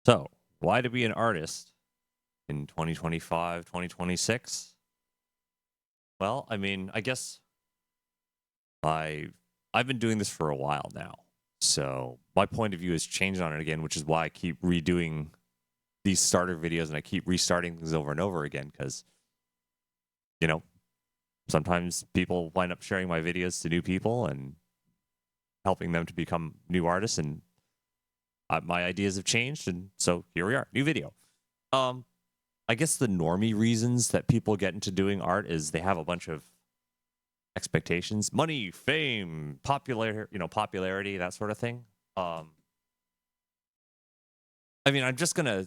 So, why to be an artist in 2025, 2026? Well, I mean, I guess I I've been doing this for a while now. So, my point of view has changed on it again, which is why I keep redoing these starter videos and I keep restarting things over and over again cuz you know, sometimes people wind up sharing my videos to new people and helping them to become new artists and my ideas have changed and so here we are, new video. Um I guess the normie reasons that people get into doing art is they have a bunch of expectations, money, fame, popularity, that sort of thing. Um, I mean, I'm just gonna,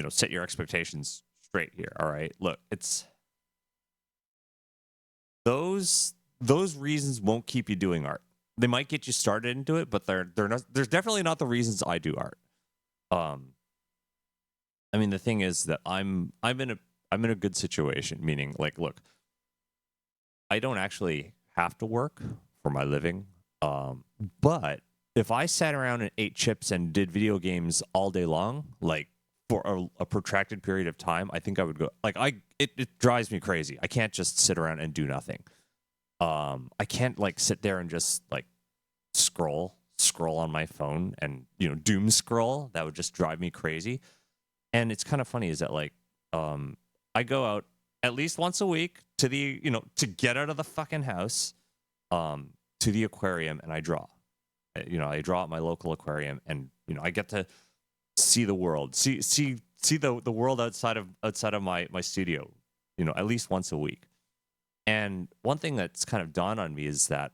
set your expectations straight here. All right, look, it's those reasons won't keep you doing art. They might get you started into it, but they're not. There's definitely not the reasons I do art. Um, I mean, the thing is that I'm in a good situation, meaning like, look, I don't actually have to work for my living. But if I sat around and ate chips and did video games all day long, like for a protracted period of time, I think I would go like it drives me crazy. I can't just sit around and do nothing. I can't like sit there and just like scroll on my phone and doom scroll. That would just drive me crazy. And it's kind of funny is that like I go out at least once a week to the to get out of the fucking house to the aquarium and I draw. I draw at my local aquarium and I get to see the world, see the world outside of my studio, at least once a week. And one thing that's kind of dawned on me is that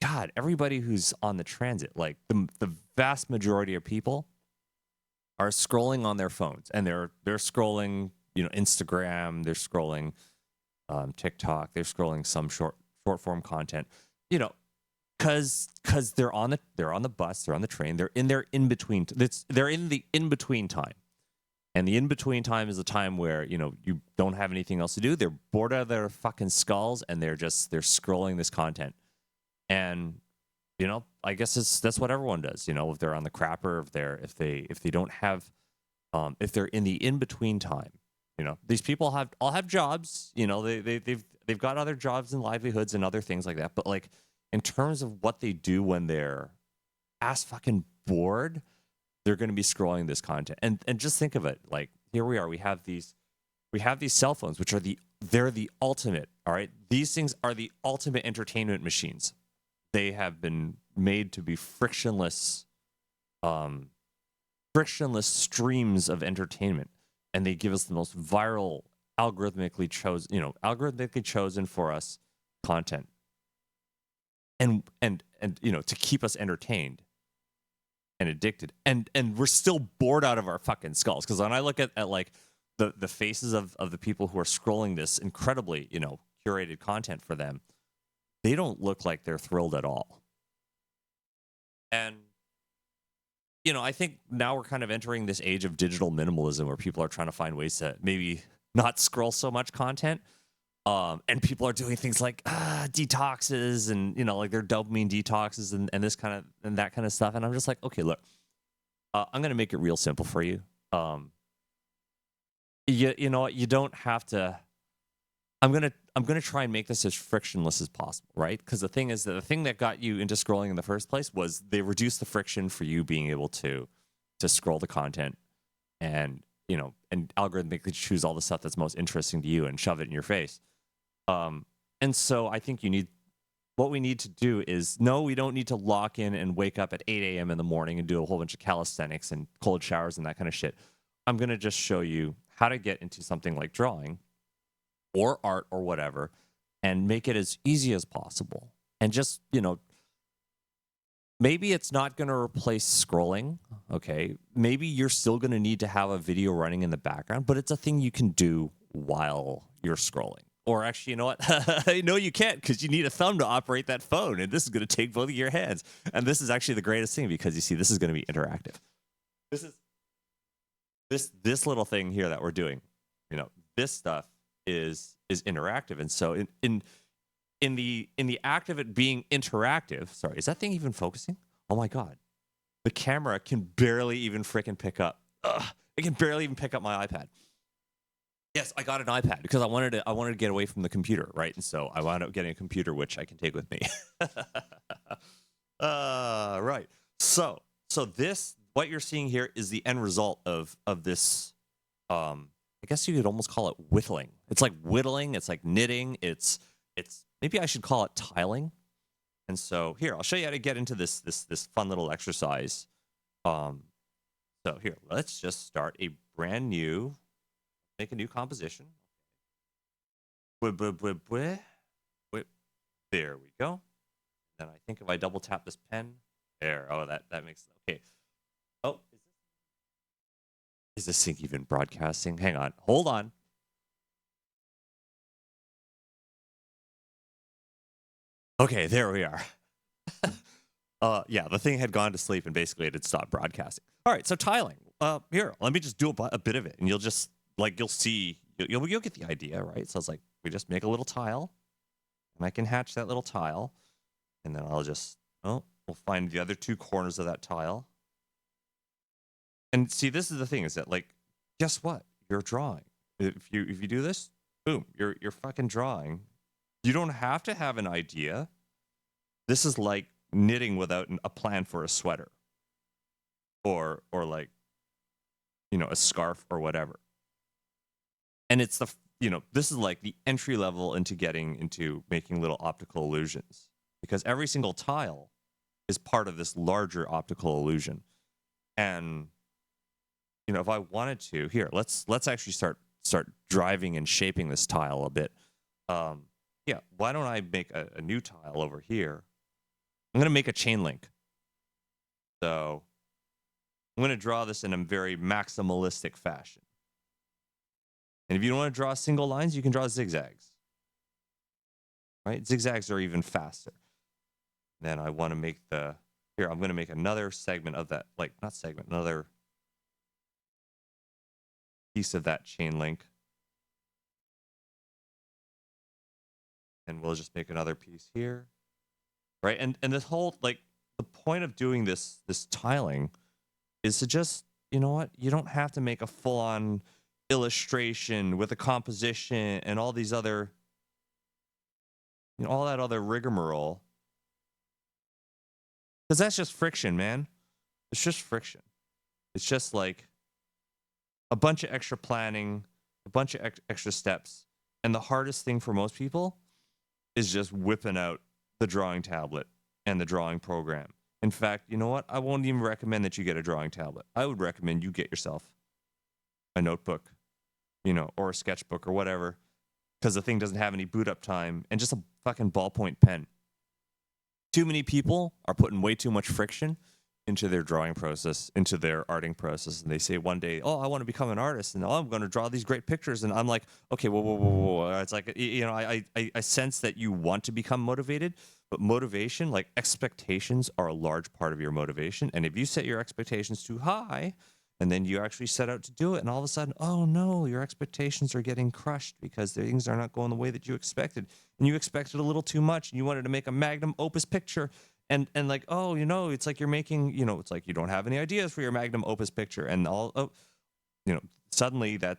God, everybody who's on the transit, like the vast majority of people are scrolling on their phones and they're scrolling, Instagram, they're scrolling TikTok, they're scrolling some short form content, you know, because they're on the bus, they're on the train, they're in their in between. They're in the in between time, and the in between time is the time where you don't have anything else to do. They're bored out of their fucking skulls, and they're scrolling this content, and I guess that's what everyone does. If they're on the crapper, if they don't have, if they're in the in between time, these people all have jobs. They've got other jobs and livelihoods and other things like that. But like in terms of what they do when they're ass fucking bored, they're going to be scrolling this content. And just think of it, like here we are. We have these cell phones, which they're the ultimate. All right, these things are the ultimate entertainment machines. They have been made to be frictionless streams of entertainment, and they give us the most viral, algorithmically chosen for us content, and to keep us entertained and addicted, and we're still bored out of our fucking skulls. Because when I look at like the faces of the people who are scrolling this incredibly curated content for them, they don't look like they're thrilled at all. And I think now we're kind of entering this age of digital minimalism where people are trying to find ways to maybe not scroll so much content. And people are doing things like detoxes and like their dopamine detoxes and this kind of and that kind of stuff. And I'm just like, okay, look, I'm gonna make it real simple for you. You know what? You don't have to. I'm gonna try and make this as frictionless as possible, right? Because the thing is that the thing that got you into scrolling in the first place was they reduced the friction for you being able to scroll the content and and algorithmically choose all the stuff that's most interesting to you and shove it in your face. And so I think what we need to do is no, we don't need to lock in and wake up at 8 a.m. in the morning and do a whole bunch of calisthenics and cold showers and that kind of shit. I'm gonna just show you how to get into something like drawing or art or whatever and make it as easy as possible. And just, maybe it's not going to replace scrolling. Okay. Maybe you're still going to need to have a video running in the background, but it's a thing you can do while you're scrolling. Or actually, you know what? No, you can't, because you need a thumb to operate that phone. And this is going to take both of your hands. And this is actually the greatest thing because you see, this is going to be interactive. This is this little thing here that we're doing. This stuff is interactive, and so in the act of it being interactive, sorry, is that thing even focusing? Oh my god, the camera can barely even freaking pick up I can barely even pick up my iPad. Yes, I got an iPad because I wanted to get away from the computer, right? And so I wound up getting a computer which I can take with me. Right. So this, what you're seeing here, is the end result of this. I guess you could almost call it whittling. It's like whittling. It's like knitting. It's maybe I should call it tiling. And so here, I'll show you how to get into this fun little exercise. So here, let's just start a brand new, make a new composition. There we go. Then I think if I double tap this pen, there. Oh, that makes okay. Oh, is this thing even broadcasting? Hang on, hold on. Okay, there we are. Yeah, the thing had gone to sleep and basically it had stopped broadcasting. All right, so tiling. Here, let me just do a bit of it, and you'll just you'll see, you'll get the idea, right? So it's like we just make a little tile, and I can hatch that little tile, and then I'll just we'll find the other two corners of that tile. And see, this is the thing, is that like, guess what? You're drawing. If you do this, boom, you're fucking drawing. You don't have to have an idea. This is like knitting without a plan for a sweater, or like, a scarf or whatever. And it's this is like the entry level into getting into making little optical illusions, because every single tile is part of this larger optical illusion. And if I wanted to, here, let's actually start driving and shaping this tile a bit. Yeah, why don't I make a new tile over here? I'm going to make a chain link. So I'm going to draw this in a very maximalistic fashion. And if you don't want to draw single lines, you can draw zigzags. Right? Zigzags are even faster. Then I want to make here, I'm going to make another segment of that, like, not segment, another piece of that chain link. And we'll just make another piece here. Right? And this whole, like, the point of doing this tiling is to just, you know what? You don't have to make a full-on illustration with a composition and all these other, all that other rigmarole. Because that's just friction, man. It's just friction. It's just like a bunch of extra planning, a bunch of extra steps. And the hardest thing for most people is just whipping out the drawing tablet and the drawing program. In fact, you know what? I won't even recommend that you get a drawing tablet. I would recommend you get yourself a notebook, or a sketchbook or whatever, because the thing doesn't have any boot up time, and just a fucking ballpoint pen. Too many people are putting way too much friction into their drawing process, into their arting process, and they say one day, "Oh, I want to become an artist, and I'm going to draw these great pictures." And I'm like, "Okay, whoa. It's like, I sense that you want to become motivated, but motivation, like expectations, are a large part of your motivation. And if you set your expectations too high, and then you actually set out to do it, and all of a sudden, oh no, your expectations are getting crushed because things are not going the way that you expected, and you expected a little too much, and you wanted to make a magnum opus picture." And like, oh, it's like you're making, it's like you don't have any ideas for your magnum opus picture, and suddenly that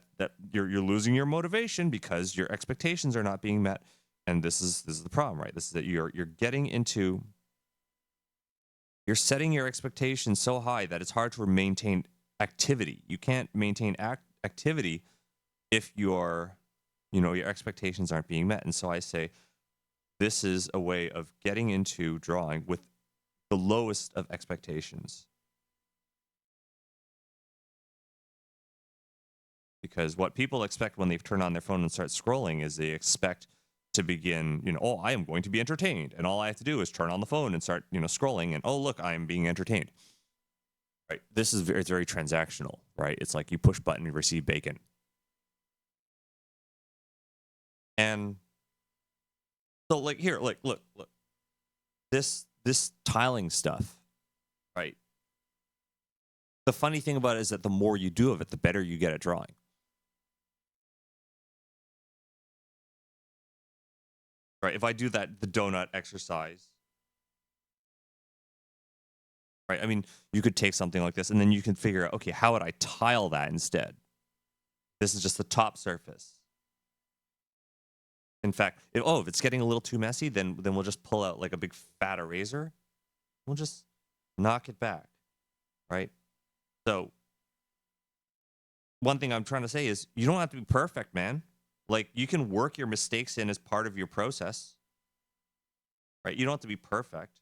you're losing your motivation because your expectations are not being met. And this is the problem, right? This is that you're setting your expectations so high that it's hard to maintain activity. You can't maintain activity if your expectations aren't being met. And so I say, this is a way of getting into drawing with the lowest of expectations. Because what people expect when they turn on their phone and start scrolling is they expect to begin, oh, I am going to be entertained. And all I have to do is turn on the phone and start, scrolling. And, oh, look, I am being entertained. Right? This is it's very transactional, right? It's like you push button, you receive bacon. And so, like, here, like, look. This tiling stuff, right? The funny thing about it is that the more you do of it, the better you get at drawing. Right? If I do the donut exercise, right? I mean, you could take something like this and then you can figure out, okay, how would I tile that instead? This is just the top surface. In fact, if it's getting a little too messy, then we'll just pull out like a big fat eraser. We'll just knock it back, right? So one thing I'm trying to say is you don't have to be perfect, man. Like, you can work your mistakes in as part of your process, right? You don't have to be perfect.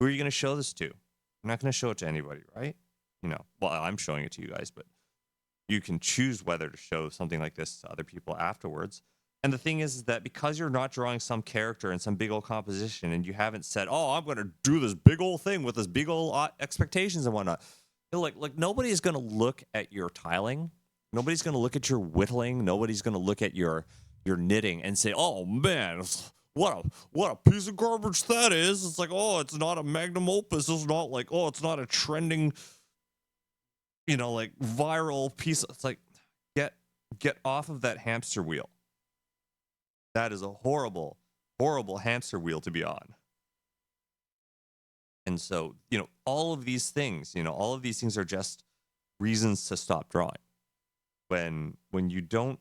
Who are you going to show this to? You're not going to show it to anybody, right? Well, I'm showing it to you guys, but you can choose whether to show something like this to other people afterwards. And the thing is that because you're not drawing some character in some big old composition and you haven't said, oh, I'm going to do this big old thing with this big old expectations and whatnot, like nobody's going to look at your tiling. Nobody's going to look at your whittling. Nobody's going to look at your knitting and say, oh, man, what a piece of garbage that is. It's like, oh, it's not a magnum opus. It's not like, oh, it's not a trending, like viral piece. It's like, get off of that hamster wheel. That is a horrible, horrible hamster wheel to be on. And so, all of these things, are just reasons to stop drawing. When you don't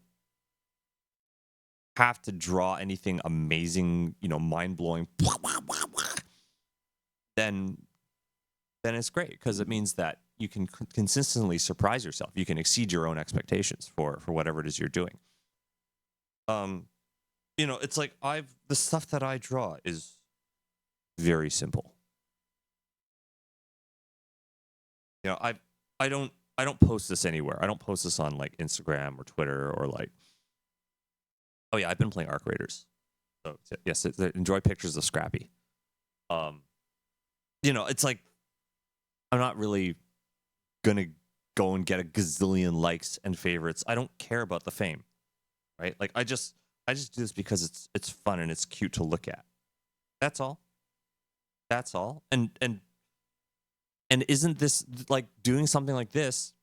have to draw anything amazing, mind-blowing, then it's great, because it means that you can consistently surprise yourself. You can exceed your own expectations for whatever it is you're doing. It's like the stuff that I draw is very simple. I don't post this anywhere. I don't post this on like Instagram or Twitter or like, oh yeah, I've been playing Arc Raiders. So yes, enjoy pictures of Scrappy. It's like, I'm not really gonna go and get a gazillion likes and favorites. I don't care about the fame, right? Like I just do this because it's fun and it's cute to look at. That's all. And isn't this, like, doing something like this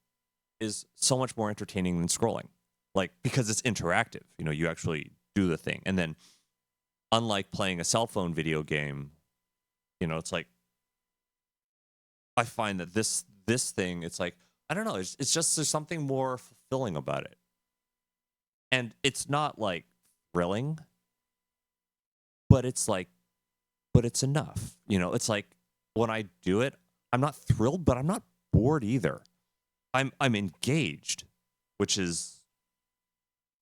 is so much more entertaining than scrolling, like, because it's interactive. You actually do the thing. And then unlike playing a cell phone video game, it's like, I find that this thing, it's like, I don't know, it's just, there's something more fulfilling about it. And it's not like thrilling, but it's enough. It's like, when I do it, I'm not thrilled, but I'm not bored either. I'm engaged, which is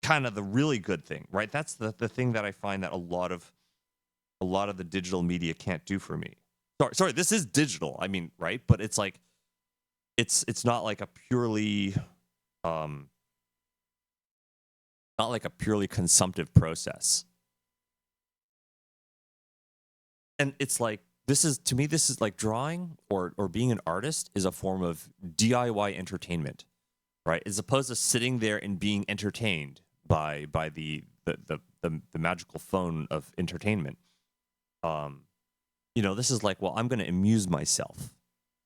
kind of the really good thing, right? That's the thing that I find that a lot of the digital media can't do for me. Sorry, this is digital. I mean, right? But it's like, it's not like a purely consumptive process. And it's like, this is like drawing or being an artist is a form of DIY entertainment, right? As opposed to sitting there and being entertained by the magical phone of entertainment. This is like, well, I'm going to amuse myself.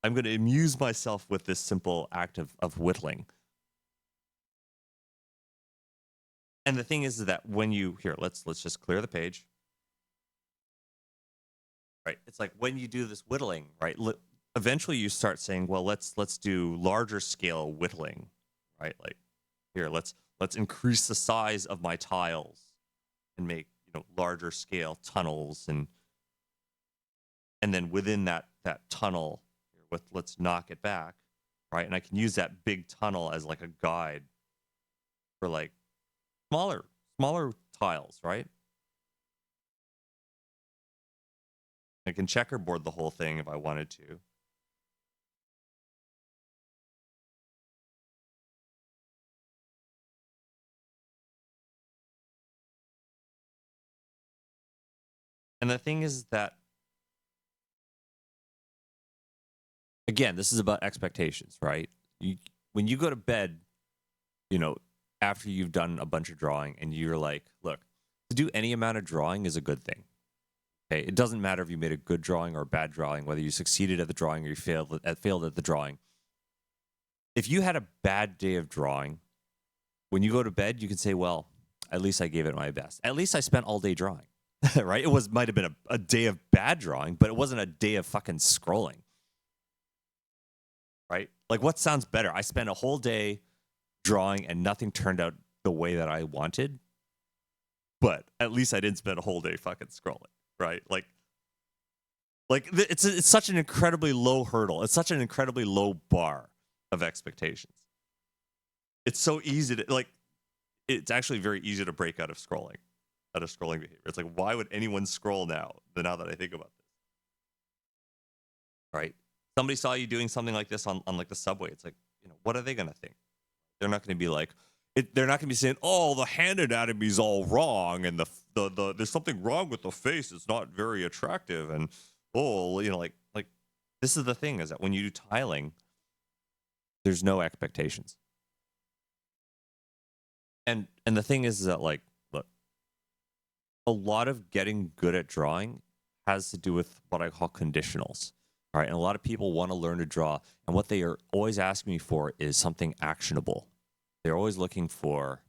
I'm going to amuse myself with this simple act of whittling. And the thing is that when let's just clear the page. Right. It's like when you do this whittling, right? Eventually you start saying, well, let's do larger scale whittling, right? Like, here, let's increase the size of my tiles and make, larger scale tunnels, and then within that tunnel, let's knock it back, right? And I can use that big tunnel as like a guide for like smaller tiles, right? I can checkerboard the whole thing if I wanted to. And the thing is that, again, this is about expectations, right? When you go to bed, after you've done a bunch of drawing and you're like, look, to do any amount of drawing is a good thing. Okay, it doesn't matter if you made a good drawing or a bad drawing, whether you succeeded at the drawing or you failed at the drawing. If you had a bad day of drawing, when you go to bed, you can say, well, at least I gave it my best. At least I spent all day drawing, right? Might have been a day of bad drawing, but it wasn't a day of fucking scrolling. right? Like, what sounds better? I spent a whole day drawing and nothing turned out the way that I wanted, but at least I didn't spend a whole day fucking scrolling, right? It's such an incredibly low hurdle. It's such an incredibly low bar of expectations. It's so easy to like. It's actually very easy to break out of scrolling behavior. It's like, why would anyone scroll now? Now that I think about this, right? Somebody saw you doing something like this on like the subway. It's like, what are they gonna think? They're not gonna be like, they're not gonna be saying, oh, the hand anatomy's all wrong, and the there's something wrong with the face. It's not very attractive, and like this is the thing, is that when you do tiling, there's no expectations. And the thing is that, like, look, a lot of getting good at drawing has to do with what I call conditionals. All right. And a lot of people want to learn to draw. And what they are always asking me for is something actionable. They're always looking for,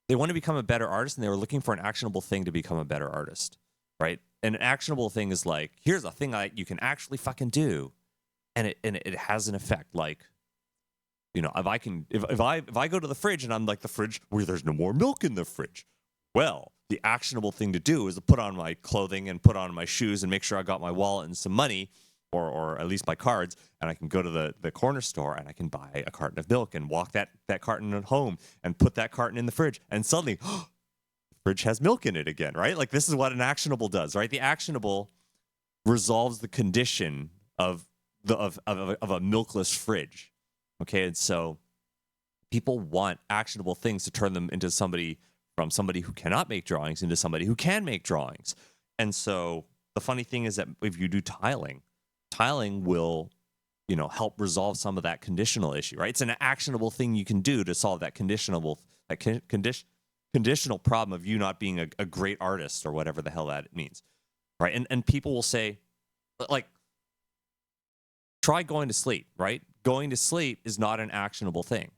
they want to become a better artist, and they were looking for an actionable thing to become a better artist. Right. And an actionable thing is like, here's a thing you can actually fucking do. And it has an effect. Like, if I go to the fridge and I'm like, the fridge where there's no more milk in the fridge. Well, the actionable thing to do is to put on my clothing and put on my shoes and make sure I got my wallet and some money, or at least my cards, and I can go to the corner store and I can buy a carton of milk and walk that carton at home and put that carton in the fridge, and suddenly the fridge has milk in it again, right? Like, this is what an actionable does, right? The actionable resolves the condition of a milkless fridge. Okay, and so people want actionable things to turn them into somebody who cannot make drawings into somebody who can make drawings. And so the funny thing is that if you do tiling will, help resolve some of that conditional issue, right? It's an actionable thing you can do to solve that conditional problem of you not being a great artist, or whatever the hell that means, right? And people will say, like, try going to sleep, right? Going to sleep is not an actionable thing,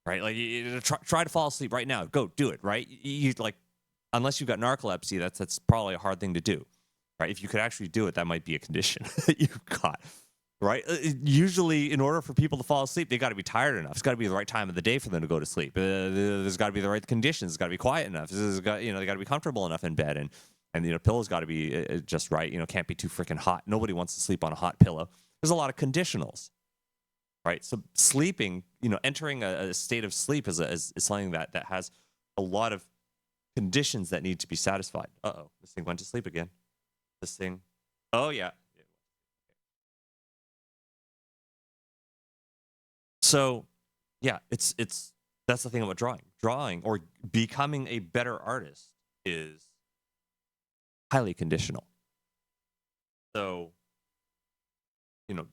right? Like, try to fall asleep right now. Go do it, right? You like, unless you've got narcolepsy, that's probably a hard thing to do, right? If you could actually do it, that might be a condition that you've got, right? Usually, in order for people to fall asleep, they got to be tired enough. It's got to be the right time of the day for them to go to sleep. There's got to be the right conditions. It's got to be quiet enough. They got to be comfortable enough in bed, and pillows got to be just right. Can't be too freaking hot. Nobody wants to sleep on a hot pillow. There's a lot of conditionals, right? So sleeping, entering a state of sleep is something that has a lot of conditions that need to be satisfied. Uh-oh, this thing went to sleep again. This thing, oh yeah. So yeah, it's that's the thing about drawing. Drawing, or becoming a better artist, is highly conditional. So,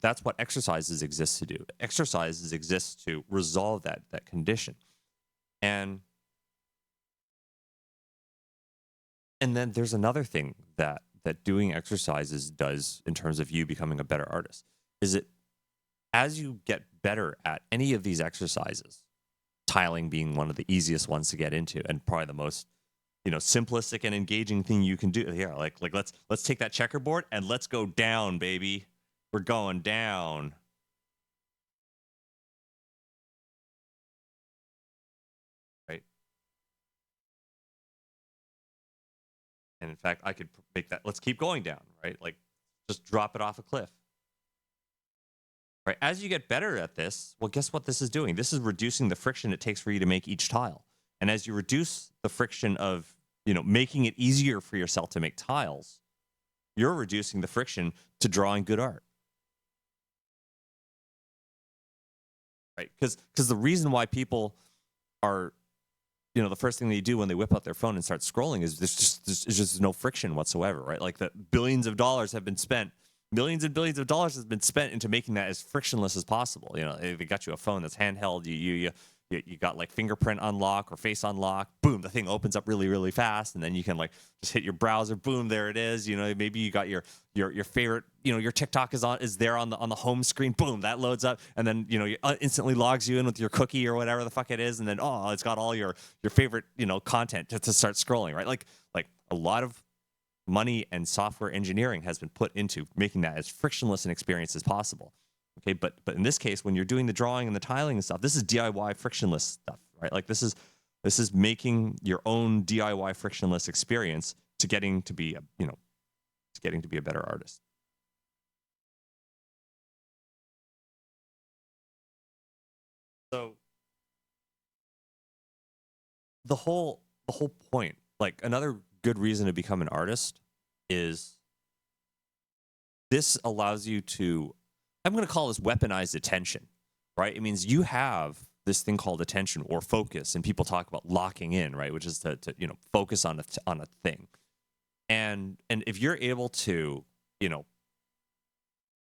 that's what exercises exist to do. Exercises exist to resolve that condition. And then there's another thing that doing exercises does in terms of you becoming a better artist, is it, as you get better at any of these exercises, tiling being one of the easiest ones to get into, and probably the most, simplistic and engaging thing you can do. Yeah, like let's take that checkerboard and let's go down, baby. We're going down. Right? And in fact, I could make that, let's keep going down, right? Like, just drop it off a cliff. Right? As you get better at this, well, guess what this is doing? This is reducing the friction it takes for you to make each tile. And as you reduce the friction of, making it easier for yourself to make tiles, you're reducing the friction to drawing good art. Right? Because the reason why people are, the first thing they do when they whip out their phone and start scrolling is there's just no friction whatsoever, right? Like, that billions of dollars have been spent, millions and billions of dollars has been spent into making that as frictionless as possible. They got you a phone that's handheld. You got like fingerprint unlock or face unlock. Boom, the thing opens up really, really fast, and then you can like just hit your browser. Boom, there it is. Maybe you got your favorite. Your TikTok is there on the home screen. Boom, that loads up, and then instantly logs you in with your cookie or whatever the fuck it is, and then it's got all your favorite content to start scrolling, right? Like a lot of money and software engineering has been put into making that as frictionless an experience as possible. Okay, but in this case, when you're doing the drawing and the tiling and stuff, this is DIY frictionless stuff, right? Like this is making your own DIY frictionless experience to getting to be a better artist. So the whole point, like another good reason to become an artist is this allows you to, I'm going to call this weaponized attention, right? It means you have this thing called attention or focus, and people talk about locking in, right? Which is to focus on a thing. And if you're able to,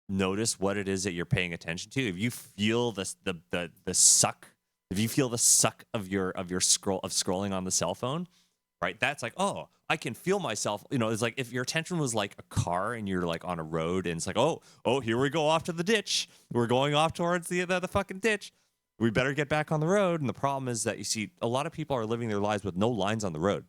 notice what it is that you're paying attention to, if you feel the suck, if you feel the suck of scrolling on the cell phone, right? That's like, oh, I can feel myself. It's like if your attention was like a car and you're like on a road and it's like, oh, here we go off to the ditch. We're going off towards the fucking ditch. We better get back on the road. And the problem is that you see a lot of people are living their lives with no lines on the road.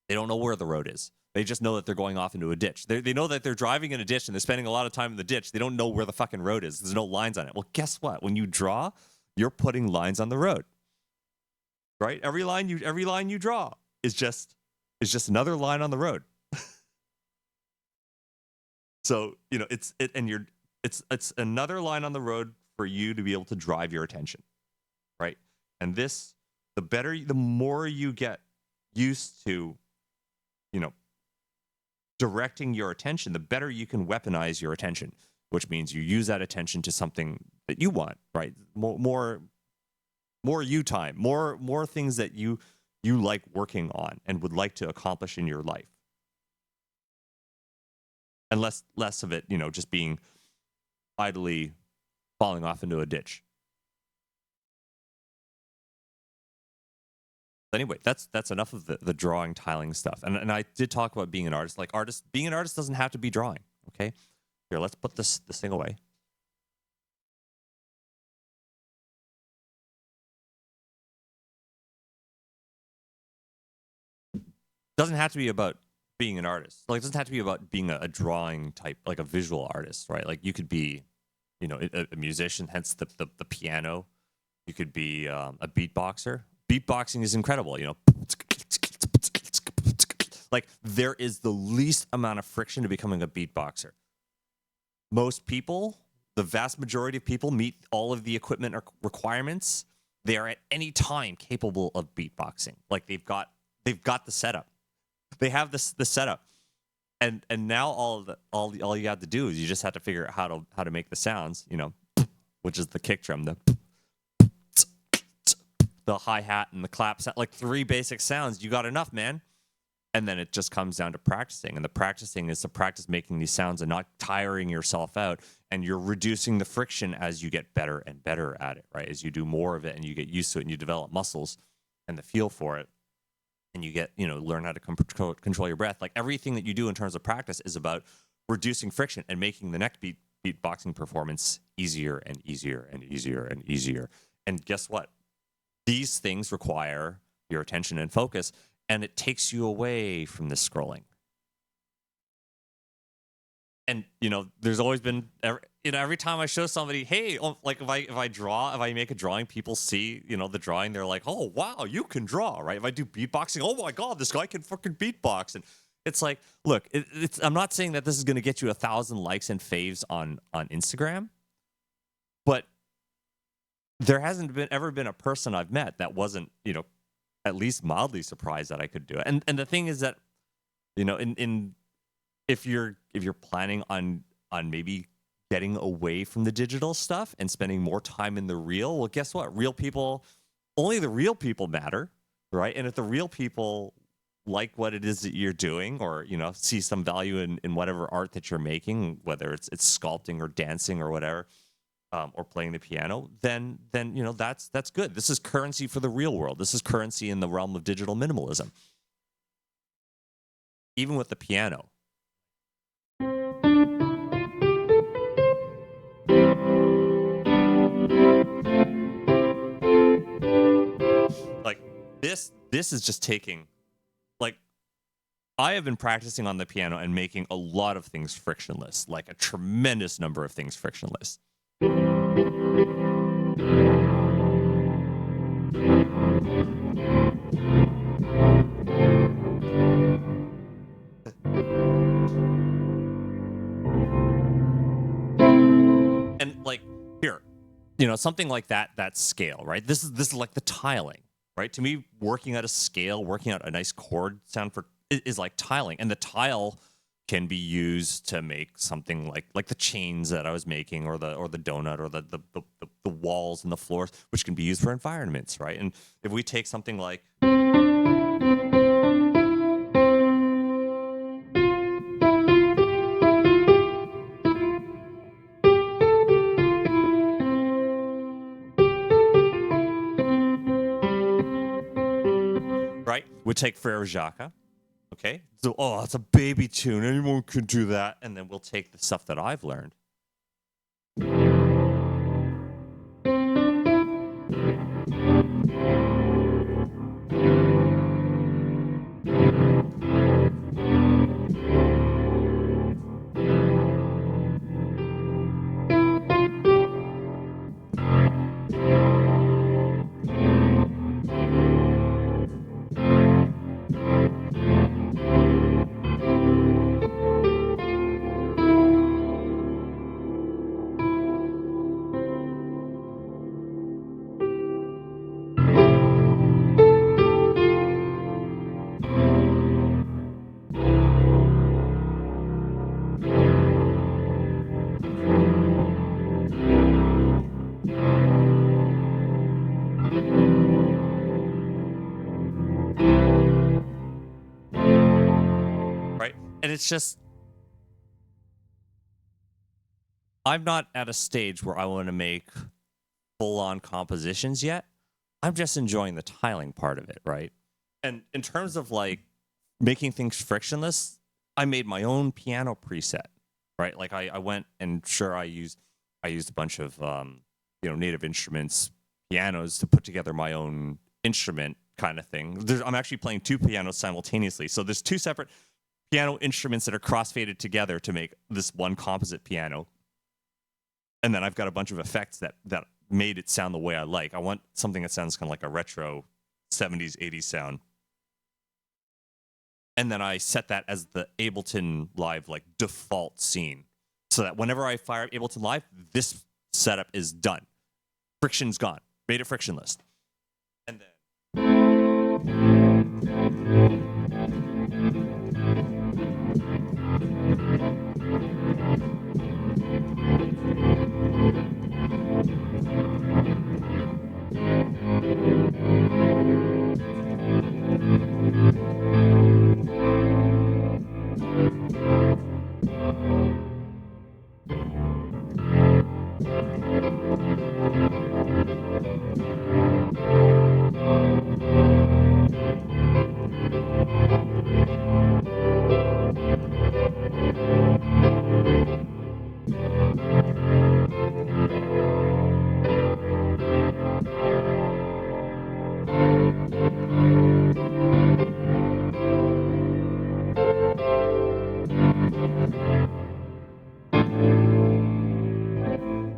They don't know where the road is. They just know that they're going off into a ditch. They know that they're driving in a ditch and they're spending a lot of time in the ditch. They don't know where the fucking road is. There's no lines on it. Well, guess what? When you draw, you're putting lines on the road, right? Every line you draw is just another line on the road. So it's another line on the road for you to be able to drive your attention, right? And this, the more you get used to, directing your attention, the better you can weaponize your attention, which means you use that attention to something that you want, right? More you time, more things that you like working on and would like to accomplish in your life. And less of it, just being idly falling off into a ditch. Anyway, that's enough of the drawing, tiling stuff. And I did talk about being an artist. Like being an artist doesn't have to be drawing. Okay, here, let's put this thing away. Doesn't have to be about being an artist. Like it doesn't have to be about being a drawing type, like a visual artist, right? Like you could be, a musician, hence the piano. You could be a beatboxer. Beatboxing is incredible, like there is the least amount of friction to becoming a beatboxer. Most people, the vast majority of people, meet all of the equipment requirements. They are at any time capable of beatboxing. Like they've got the setup. They have the setup, and now all you have to do is you just have to figure out how to make the sounds, which is the kick drum, the hi-hat and the clap sound, like 3 basic sounds. You got enough, man. And then it just comes down to practicing. And the practicing is to practice making these sounds and not tiring yourself out. And you're reducing the friction as you get better and better at it, right? As you do more of it and you get used to it and you develop muscles and the feel for it. And you get, learn how to control your breath. Like everything that you do in terms of practice is about reducing friction and making the next beatboxing performance easier and easier and easier and easier. And guess what? These things require your attention and focus, and it takes you away from the scrolling. And there's always been every time I show somebody, hey, like if I make a drawing, people see the drawing, they're like, oh wow, you can draw, right? If I do beatboxing, oh my god, this guy can fucking beatbox. And it's like, look, I'm not saying that this is going to get you 1,000 likes and faves on Instagram, but there hasn't ever been a person I've met that wasn't, at least mildly surprised that I could do it. And the thing is that, if you're planning on maybe getting away from the digital stuff and spending more time in the real, well, guess what? Only the real people matter, right? And if the real people like what it is that you're doing, or see some value in whatever art that you're making, whether it's sculpting or dancing or whatever, or playing the piano, then that's good. This is currency for the real world. This is currency in the realm of digital minimalism. Even with the piano. Like this is just taking, like, I have been practicing on the piano and making a lot of things frictionless, like a tremendous number of things frictionless. And like here, something like that scale, right? This is like the tiling, right? To me, working at a scale, working out a nice chord sound is like tiling, and the tile can be used to make something like the chains that I was making, or the donut, or the walls and the floors, which can be used for environments, right? And if we take something like right, we take Frere Jacques. Okay, so it's a baby tune. Anyone can do that, and then we'll take the stuff that I've learned. Right, and it's just, I'm not at a stage where I want to make full-on compositions yet. I'm just enjoying the tiling part of it, right? And in terms of like making things frictionless, I made my own piano preset, right? Like I went and sure I used a bunch of native instruments, pianos to put together my own instrument kind of thing. I'm actually playing two pianos simultaneously, so there's two separate piano instruments that are cross-faded together to make this one composite piano. And then I've got a bunch of effects that made it sound the way I like. I want something that sounds kind of like a retro 70s, 80s sound. And then I set that as the Ableton Live like default scene, so that whenever I fire up Ableton Live, this setup is done. Friction's gone. Made it frictionless. And then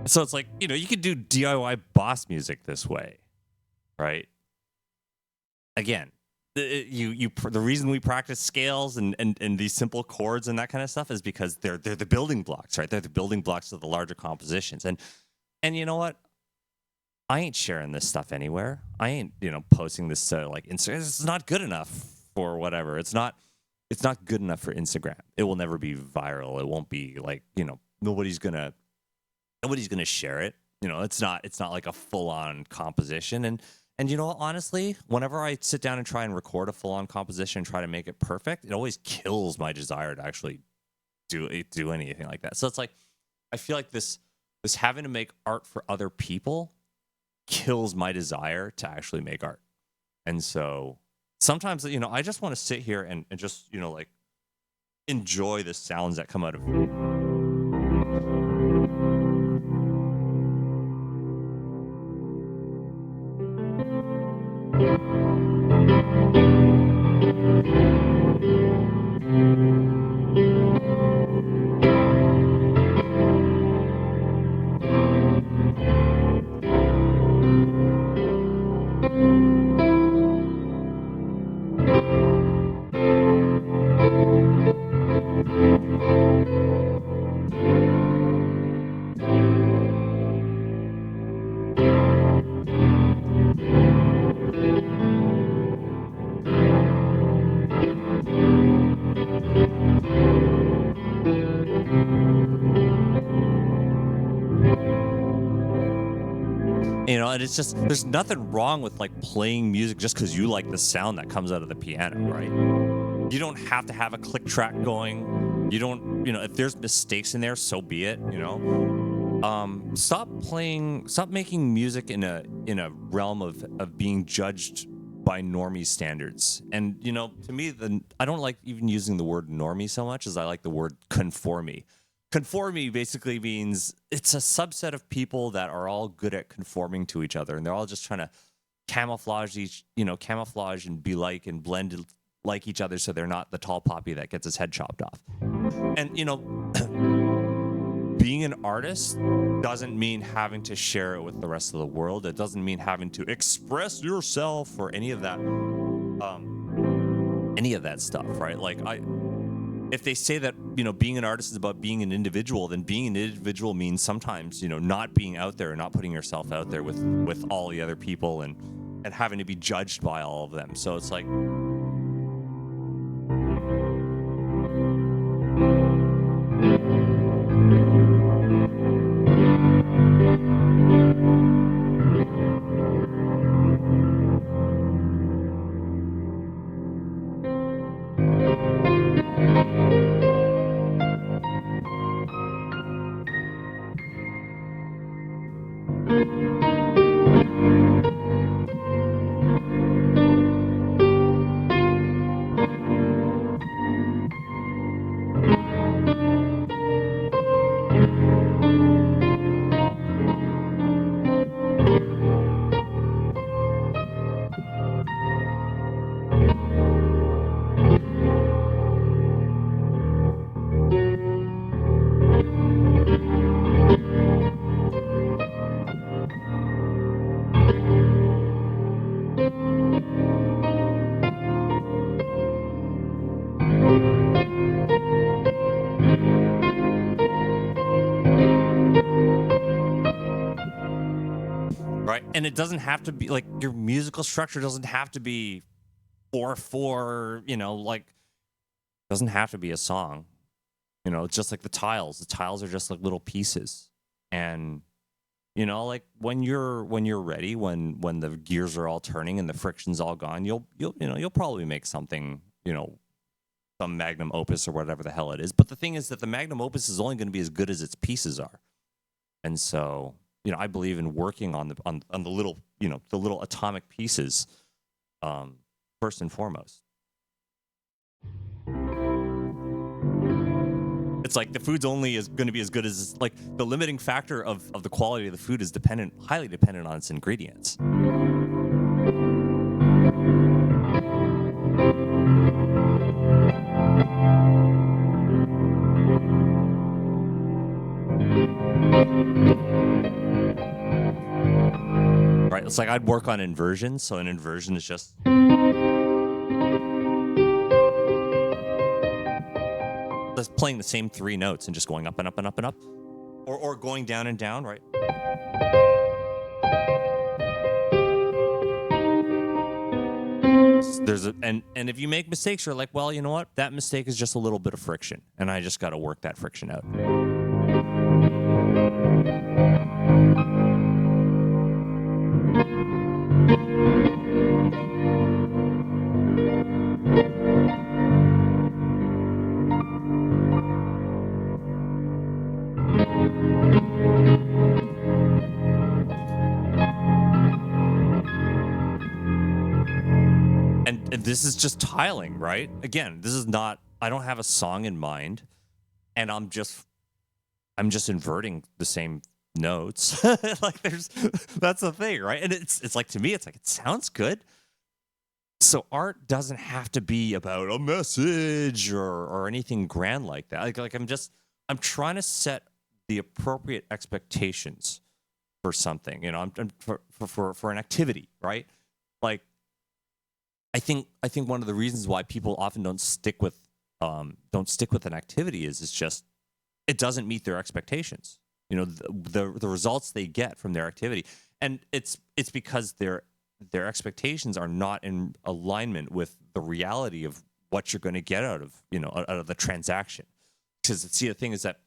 so it's like, you could do DIY boss music this way, right? Again, the reason we practice scales and these simple chords and that kind of stuff is because they're the building blocks, right? They're the building blocks of the larger compositions. And you know what? I ain't sharing this stuff anywhere. I ain't, posting this to like Instagram. It's not good enough for whatever. It's not good enough for Instagram. It will never be viral. It won't be like, nobody's gonna share it. It's not like a full-on composition. And honestly, whenever I sit down and try and record a full-on composition and try to make it perfect, it always kills my desire to actually do anything like that. So it's like, I feel like this having to make art for other people kills my desire to actually make art. And so sometimes, I just want to sit here and just, like enjoy the sounds that come out of it. You know, and it's just, there's nothing wrong with like playing music just because you like the sound that comes out of the piano, right? You don't have to have a click track going. You don't, you know, if there's mistakes in there, so be it, you know. Stop making music in a realm of being judged by normie standards. And you know, to me, I don't like even using the word normie so much as I like the word conformie. Conformie basically means it's a subset of people that are all good at conforming to each other, and they're all just trying to camouflage and be like and blend like each other, so they're not the tall poppy that gets his head chopped off. And you know, being an artist doesn't mean having to share it with the rest of the world. It doesn't mean having to express yourself or any of that stuff, right? Like if they say that, you know, being an artist is about being an individual, then being an individual means sometimes, you know, not being out there and not putting yourself out there with all the other people and having to be judged by all of them. So it's like, right? And it doesn't have to be like your musical structure doesn't have to be 4/4, you know, like doesn't have to be a song. You know, it's just like the tiles. The tiles are just like little pieces. And you know, like when you're ready, when the gears are all turning and the friction's all gone, you'll probably make something, you know, some magnum opus or whatever the hell it is. But the thing is that the magnum opus is only going to be as good as its pieces are. And so, you know, I believe in working on the little, you know, the little atomic pieces first and foremost. It's like the food's only is going to be as good as, like, the limiting factor of the quality of the food is highly dependent on its ingredients. Right? It's like I'd work on inversion. So an inversion is just playing the same 3 notes and just going up and up and up and up, or going down and down, right? And if you make mistakes, you're like, well, you know what? That mistake is just a little bit of friction, and I just got to work that friction out. And this is just tiling, right? Again, this is not, I don't have a song in mind, and I'm just inverting the same notes. Like that's the thing, right? And it's like, to me, it's like, it sounds good. So art doesn't have to be about a message or anything grand like that. Like I'm trying to set the appropriate expectations for something, you know, for an activity, right? Like, I think one of the reasons why people often don't stick with an activity is it's just, it doesn't meet their expectations. You know, the results they get from their activity, and it's because their expectations are not in alignment with the reality of what you're going to get out of the transaction. Because see, the thing is that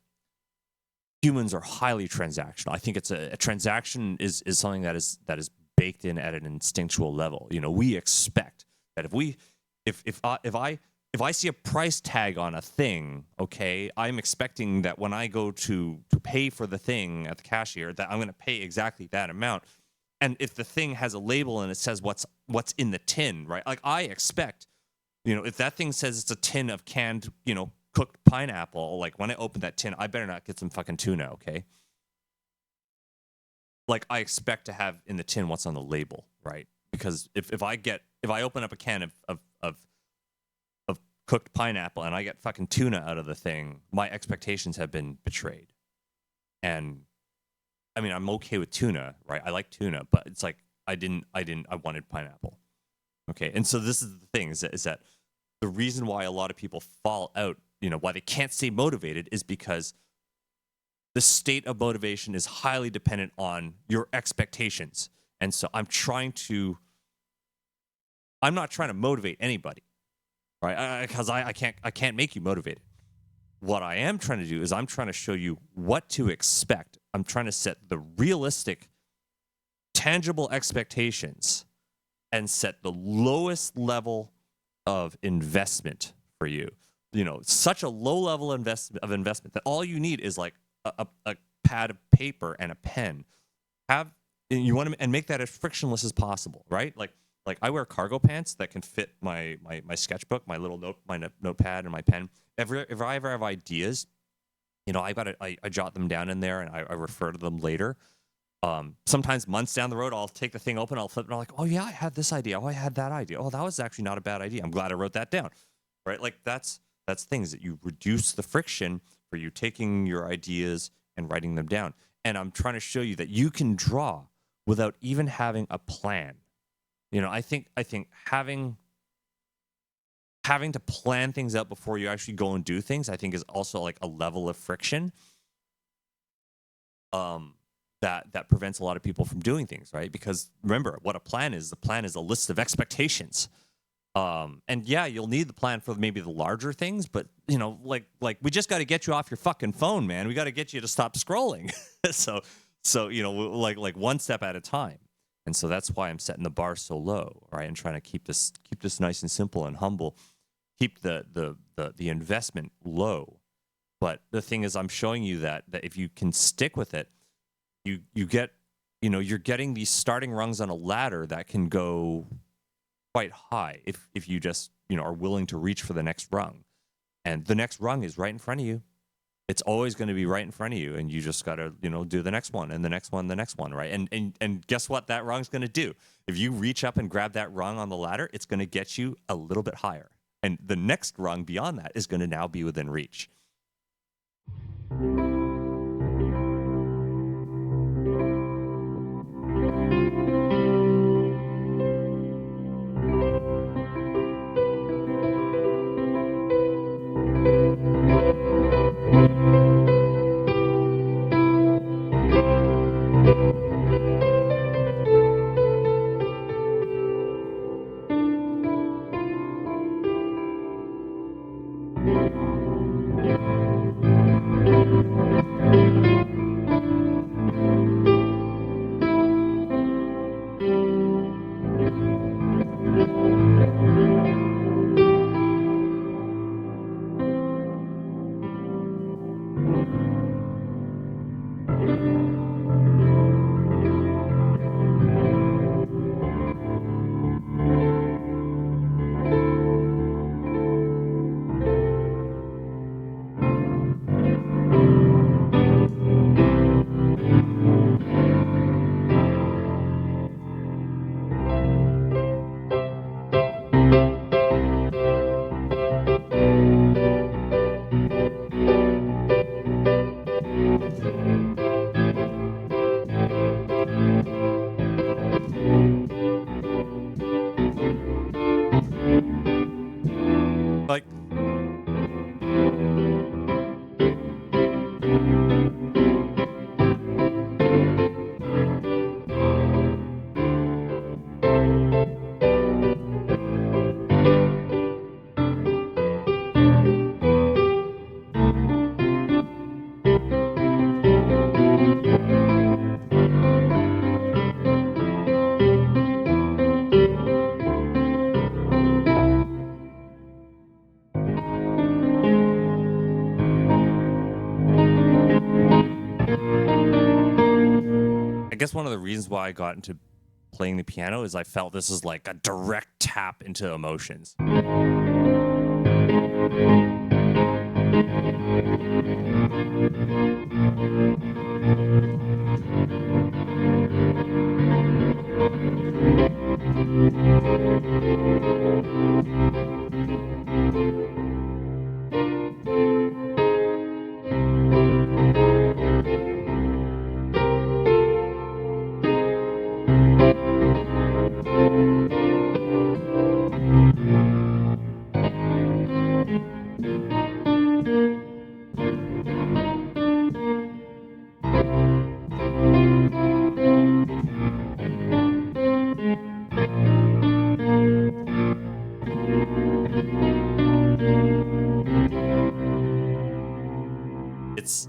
humans are highly transactional. I think it's a transaction is something that is baked in at an instinctual level. You know, we expect that if I see a price tag on a thing, okay, I'm expecting that when I go to pay for the thing at the cashier, that I'm going to pay exactly that amount. And if the thing has a label and it says what's in the tin, right? Like I expect, you know, if that thing says it's a tin of canned, you know, cooked pineapple, like when I open that tin, I better not get some fucking tuna, okay? Like I expect to have in the tin what's on the label, right? Because if I open up a can of cooked pineapple and I get fucking tuna out of the thing, my expectations have been betrayed. And I mean, I'm okay with tuna, right? I like tuna, but it's like I wanted pineapple. Okay. And so this is the thing is that the reason why a lot of people fall out, you know, why they can't stay motivated is because the state of motivation is highly dependent on your expectations. And so I'm not trying to motivate anybody. Right, because I can't make you motivated. What I am trying to do is I'm trying to show you what to expect. I'm trying to set the realistic, tangible expectations and set the lowest level of investment for you. You know, such a low level of investment that all you need is like a pad of paper and a pen. You want to and make that as frictionless as possible, right? Like I wear cargo pants that can fit my sketchbook, my little notepad, and my pen. If I ever have ideas, you know, I jot them down in there and I refer to them later. Sometimes months down the road, I'll take the thing open, I'll flip it, and I'm like, oh yeah, I had this idea. Oh, I had that idea. Oh, that was actually not a bad idea. I'm glad I wrote that down. Right? Like that's things that you reduce the friction for you taking your ideas and writing them down. And I'm trying to show you that you can draw without even having a plan. You know, I think having to plan things out before you actually go and do things, I think is also like a level of friction that prevents a lot of people from doing things, right? Because remember, what a plan is a list of expectations. And yeah, you'll need the plan for maybe the larger things, but you know, like we just got to get you off your fucking phone, man. We got to get you to stop scrolling. so you know, like one step at a time. And so that's why I'm setting the bar so low, right? And trying to keep this nice and simple and humble, keep the investment low. But the thing is, I'm showing you that if you can stick with it, you get, you know, you're getting these starting rungs on a ladder that can go quite high if you just, you know, are willing to reach for the next rung. And the next rung is right in front of you. It's always going to be right in front of you, and you just got to, you know, do the next one and the next one, the next one, right? And guess what that rung's going to do? If you reach up and grab that rung on the ladder, it's going to get you a little bit higher. And the next rung beyond that is going to now be within reach. I guess one of the reasons why I got into playing the piano is I felt this is like a direct tap into emotions.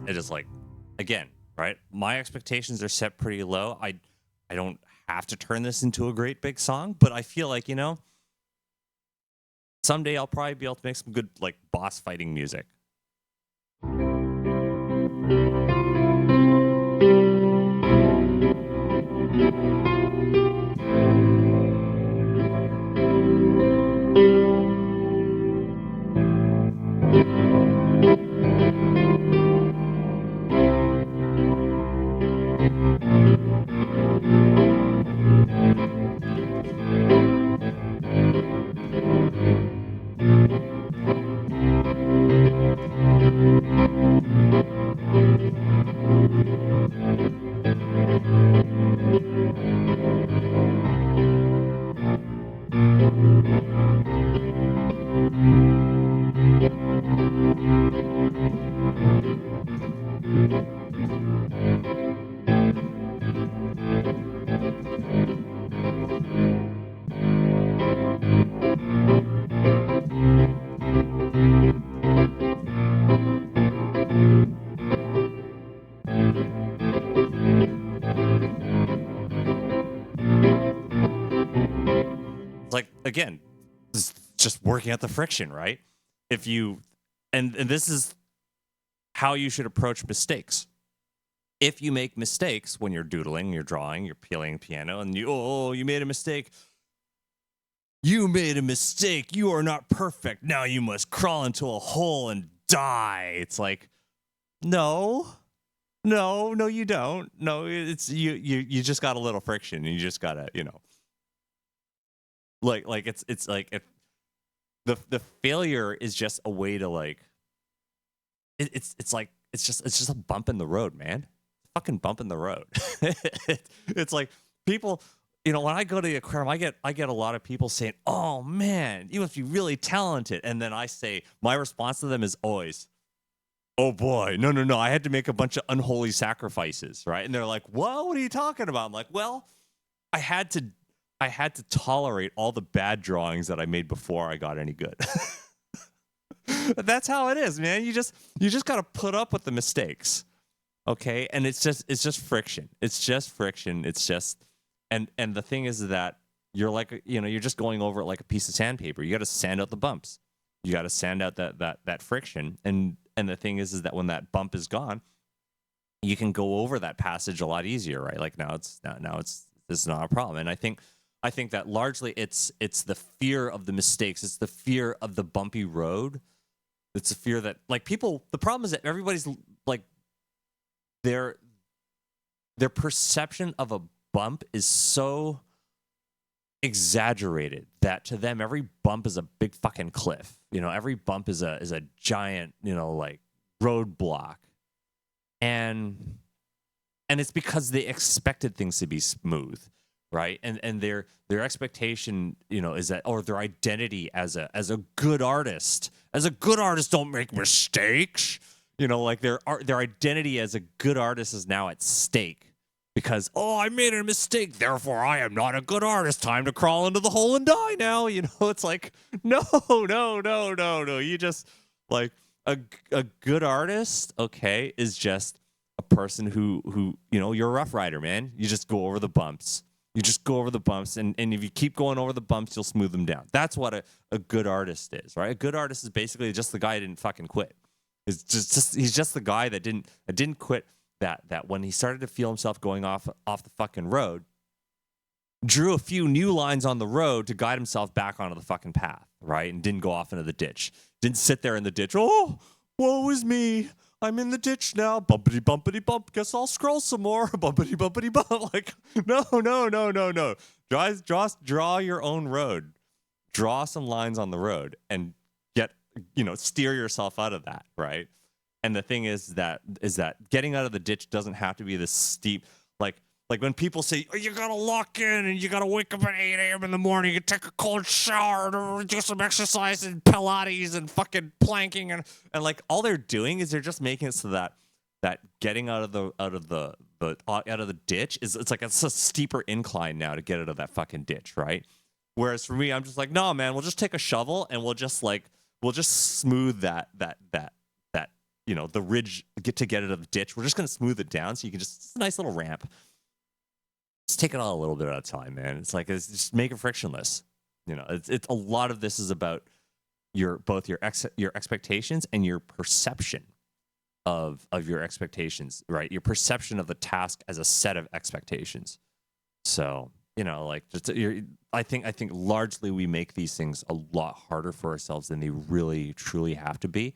It is like, again, right? My expectations are set pretty low. I don't have to turn this into a great big song, but I feel like, you know, someday I'll probably be able to make some good like boss fighting music. Like, again, this is just working at the friction, right? If you, and this is how you should approach mistakes. If you make mistakes when you're doodling, you're drawing, you're playing piano, and you made a mistake. You made a mistake. You are not perfect. Now you must crawl into a hole and die. It's like, no, you don't. No, it's you just got a little friction, and you just gotta, you know, like it's like if the failure is just a way to like, it's like it's just a bump in the road, man. Fucking bump in the road. It's like people, you know, when I go to the aquarium, I get a lot of people saying, "Oh man, you must be really talented," and then I say, my response to them is always, "Oh boy, no, I had to make a bunch of unholy sacrifices," right? And they're like, "Whoa, what are you talking about?" I'm like, "Well, I had to tolerate all the bad drawings that I made before I got any good." That's how it is, man. You just got to put up with the mistakes. Okay? And it's just friction. It's just friction. It's just and the thing is that you're like, you know, you're just going over it like a piece of sandpaper. You got to sand out the bumps. You got to sand out that friction. And the thing is that when that bump is gone, you can go over that passage a lot easier, right? Like now it's this is not a problem. And I think that largely it's the fear of the mistakes. It's the fear of the bumpy road. It's a fear that, like, people, the problem is that everybody's like, their perception of a bump is so exaggerated that to them every bump is a big fucking cliff. You know, every bump is a giant, you know, like roadblock. And it's because they expected things to be smooth, right? And their expectation, you know, is that, or their identity as a good artist. As a good artist, don't make mistakes. You know, like their identity as a good artist is now at stake because, oh, I made a mistake, therefore I am not a good artist. Time to crawl into the hole and die now. You know, it's like, no. You just, like, a good artist, okay, is just a person who you know, you're a Rough Rider, man. You just go over the bumps. You just go over the bumps, and if you keep going over the bumps, you'll smooth them down. That's what a good artist is, right? A good artist is basically just the guy who didn't fucking quit. He's just the guy that didn't quit that when he started to feel himself going off the fucking road, drew a few new lines on the road to guide himself back onto the fucking path, right? And didn't go off into the ditch. Didn't sit there in the ditch. Oh, woe is me. I'm in the ditch now. Bumpity bumpity bump. Guess I'll scroll some more. Bumpity bumpity bump. Like, no. Draw your own road. Draw some lines on the road and steer yourself out of that, right? And the thing is that getting out of the ditch doesn't have to be this steep, like when people say, oh, you gotta lock in and you gotta wake up at 8 a.m. in the morning and take a cold shower and do some exercise and Pilates and fucking planking and like all they're doing is they're just making it so that getting out of the ditch it's like it's a steeper incline now to get out of that fucking ditch, right? Whereas for me, I'm just like, no, man, we'll just take a shovel and we'll just smooth that the ridge get out of the ditch. We're just gonna smooth it down so you can it's a nice little ramp. Just take it all a little bit at a time, man. It's just make it frictionless. It's a lot of this is about your expectations and your perception of your expectations, right? Your perception of the task as a set of expectations. So, I think largely we make these things a lot harder for ourselves than they really truly have to be.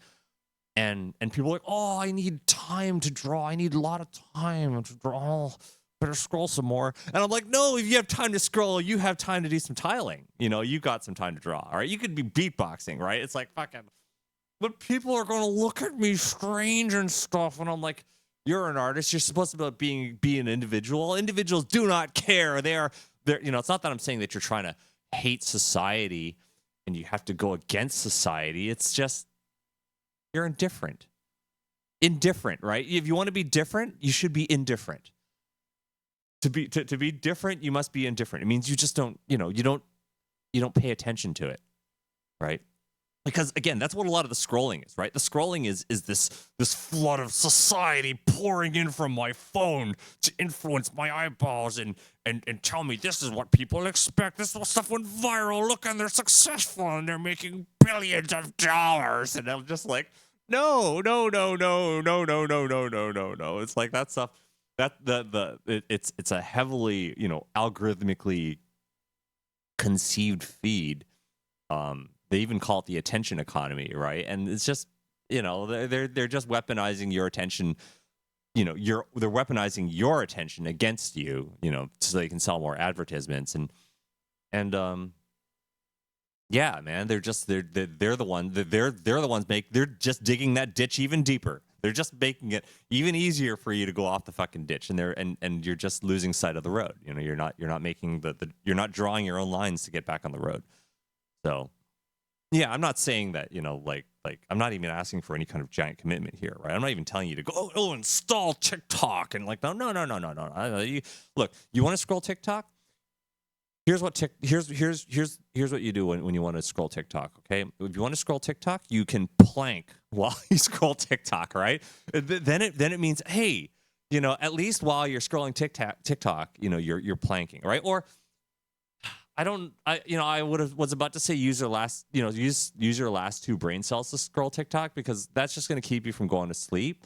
And people are like, oh, I need time to draw. I need a lot of time to draw. Better scroll some more. And I'm like, no, if you have time to scroll, you have time to do some tiling. You got some time to draw. All right. You could be beatboxing, right? It's like fucking, but people are going to look at me strange and stuff. And I'm like, you're an artist. You're supposed to be an individual. Individuals do not care. They're, it's not that I'm saying that you're trying to hate society and you have to go against society. It's just, you're indifferent, right? If you want to be different, you should be indifferent. To be different, you must be indifferent. It means you just don't, you don't pay attention to it, right? Because again, that's what a lot of the scrolling is, right? The scrolling is this flood of society pouring in from my phone to influence my eyeballs and tell me this is what people expect. This stuff went viral. Look, and they're successful and they're making billions of dollars. And I'm just like, no. It's like that stuff. It's a heavily algorithmically conceived feed. They even call it the attention economy, right? And it's just they're just weaponizing your attention. They're weaponizing your attention against you. So they can sell more advertisements and yeah, man. They're the ones they're just digging that ditch even deeper. They're just making it even easier for you to go off the fucking ditch, and you're just losing sight of the road. You're not making you're not drawing your own lines to get back on the road. So, yeah, I'm not saying that like I'm not even asking for any kind of giant commitment here, right? I'm not even telling you to go install TikTok and like no. Look, you want to scroll TikTok? Here's what you do when you want to scroll TikTok, okay? If you want to scroll TikTok, you can plank while you scroll TikTok, right? Then it means, hey, at least while you're scrolling TikTok, you're planking, right? Or I was about to say use your last two brain cells to scroll TikTok because that's just going to keep you from going to sleep.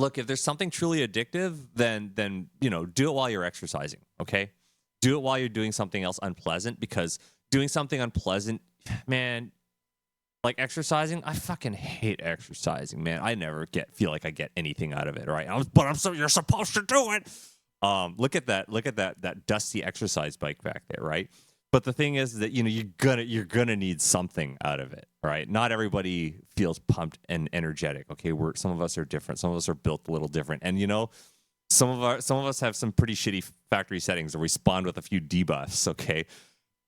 Look, if there's something truly addictive, then do it while you're exercising, okay? Do it while you're doing something else unpleasant because doing something unpleasant, man, like exercising, I fucking hate exercising, man. I never feel like I get anything out of it, right? You're supposed to do it. Look at that dusty exercise bike back there, right? But the thing is that you're gonna need something out of it, right? Not everybody feels pumped and energetic. Okay, some of us are different. Some of us are built a little different, and some of us have some pretty shitty factory settings that respond with a few debuffs. Okay,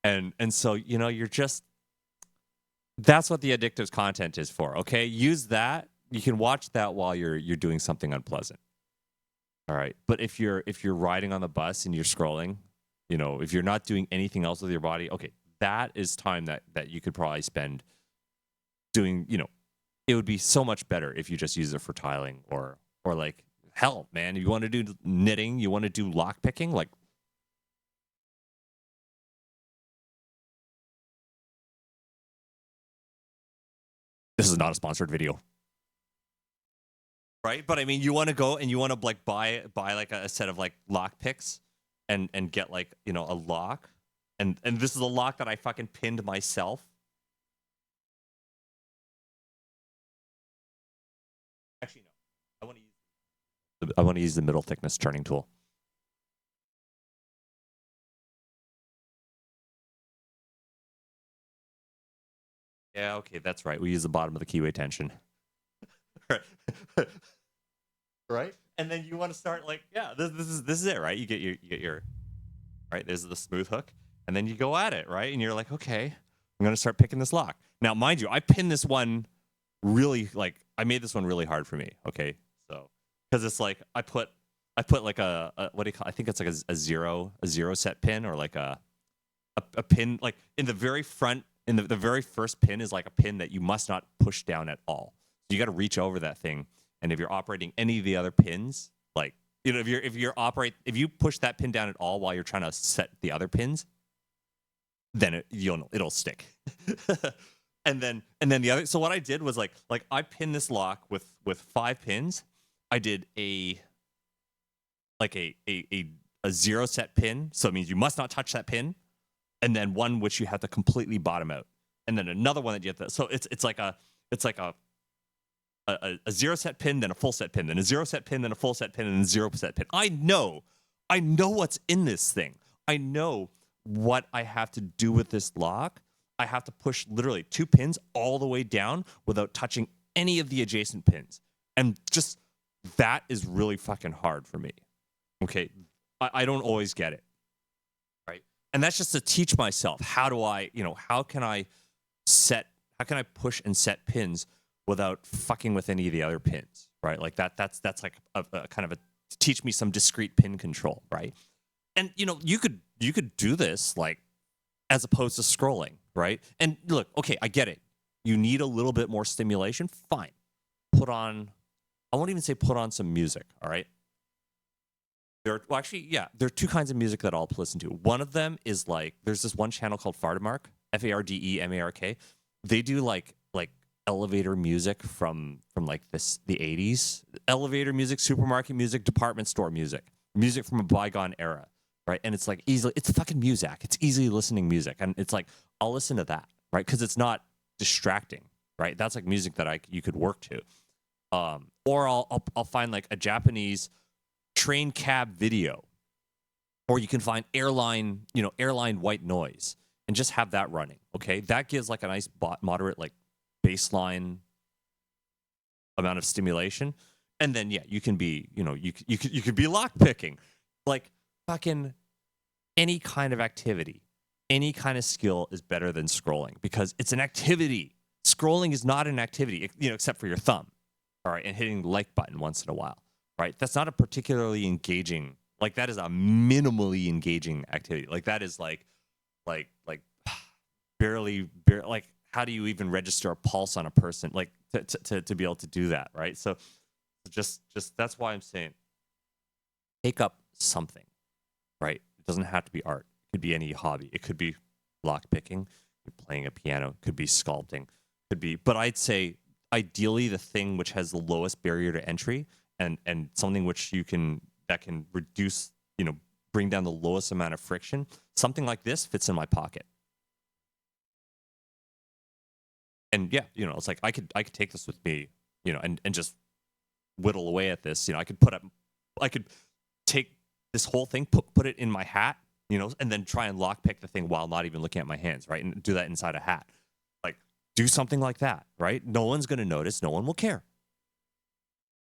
and so you're just that's what the addictive content is for. Okay, use that. You can watch that while you're doing something unpleasant. All right, but if you're riding on the bus and you're scrolling. If you're not doing anything else with your body, okay, that is time that you could probably spend doing, it would be so much better if you just use it for tiling or like, hell, man, you want to do knitting, you want to do lock picking, like, this is not a sponsored video. right? But I mean, you want to go and you want to like buy like a set of like lock picks and get like, you know, a lock. And this is a lock that I fucking pinned myself. Actually, no. I want to use the middle thickness turning tool. Yeah, okay, that's right. We use the bottom of the keyway tension. Right? And then you want to start like, yeah, this is it, right? You get your right, this is the smooth hook, and then you go at it, right? And you're like, okay, I'm gonna start picking this lock. Now, mind you, I pinned this one really like I made this one really hard for me, okay? So because it's like I put like a what do you call I think it's like a zero set pin or like a pin like in the very front in the very first pin is like a pin that you must not push down at all. So you got to reach over that thing, and if you're operating any of the other pins, like you know if you push that pin down at all while you're trying to set the other pins, then it'll stick. and then the other. So what I did was like I pinned this lock with 5 pins. I did a zero set pin, so it means you must not touch that pin, and then one which you have to completely bottom out, and then another one that you have to. So it's like a zero set pin, then a full set pin, then a zero set pin, then a full set pin, and a 0 set pin. I know what's in this thing. I know what I have to do with this lock. I have to push literally 2 pins all the way down without touching any of the adjacent pins, and just that is really fucking hard for me. Okay, I don't always get it, right? And that's just to teach myself how can I push and set pins without fucking with any of the other pins, right? Like that's like a kind of a teach me some discrete pin control, right? And you could do this like as opposed to scrolling, right? And look, okay, I get it. You need a little bit more stimulation. Fine. I won't even say put on some music, all right? There are 2 kinds of music that I'll listen to. One of them is like there's this one channel called Fardemark, FARDEMARK. They do like elevator music from like the 80s. Elevator music, supermarket music, department store music from a bygone era, right? And it's like it's fucking music. It's easily listening music, and it's like I'll listen to that, right? Because it's not distracting, right? That's like music that you could work to. Or I'll find like a Japanese train cab video, or you can find airline white noise and just have that running. Okay, that gives like a nice moderate like baseline amount of stimulation, and then yeah, you can be you could be lock picking, like fucking any kind of activity, any kind of skill is better than scrolling because it's an activity. Scrolling is not an activity, except for your thumb, all right, and hitting the like button once in a while. Right, that's not a particularly engaging. Like that is a minimally engaging activity. Like that is like barely. Like how do you even register a pulse on a person? Like to be able to do that, right? So just that's why I'm saying take up something, right? It doesn't have to be art. It could be any hobby. It could be lock picking. Playing a piano. It could be sculpting. Could be, but I'd say ideally the thing which has the lowest barrier to entry. And something which that can reduce, bring down the lowest amount of friction. Something like this fits in my pocket. And yeah, it's like I could take this with me, and just whittle away at this. I could take this whole thing, put it in my hat, and then try and lockpick the thing while not even looking at my hands, right? And do that inside a hat. Like do something like that, right? No one's gonna notice. No one will care.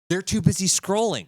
They're too busy scrolling.